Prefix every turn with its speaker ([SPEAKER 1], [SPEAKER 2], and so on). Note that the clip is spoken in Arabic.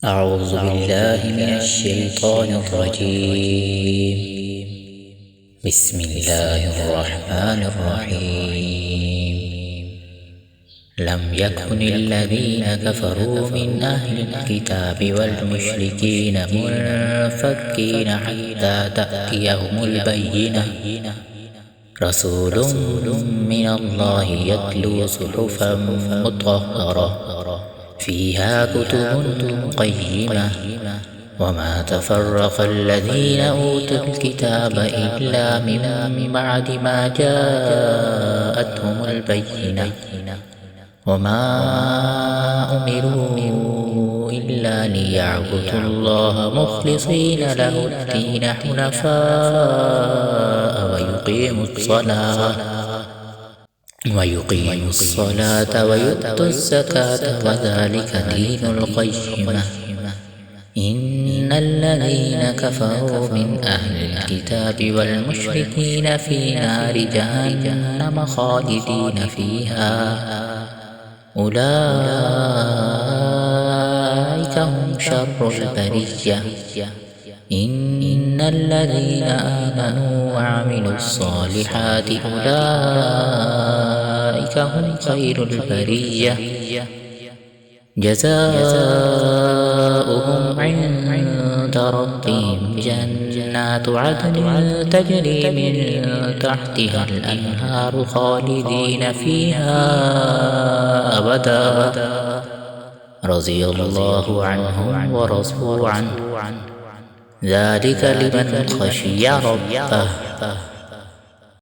[SPEAKER 1] أعوذ بالله من الشيطان الرجيم. بسم الله الرحمن الرحيم. لم يكن الذين كفروا من أهل الكتاب والمشركين منفكين حتى تأتيهم البينة. رسول من الله يتلو صحفا مطهرة فيها كتب قيمة. وما تفرق الذين أوتوا الكتاب إلا من بعد ما جاءتهم البينة. وما أمروا إلا ليعبدوا الله مخلصين له الدين حنفاء ويقيموا الصلاة ويؤتوا الزكاة وذلك دين القيمة. إن الذين كفروا من أهل الكتاب والمشركين في نار جهنم خالدين فيها أولئك هم شر البرية. إن الذين آمنوا وعملوا الصالحات أولئك هم خير البرية. جزاؤهم عند ربهم جنات عدن تجري من تحتها الأنهار خالدين فيها أبدا. رضي الله عنهم ورضوا عنه ذلك لمن خشي ربه.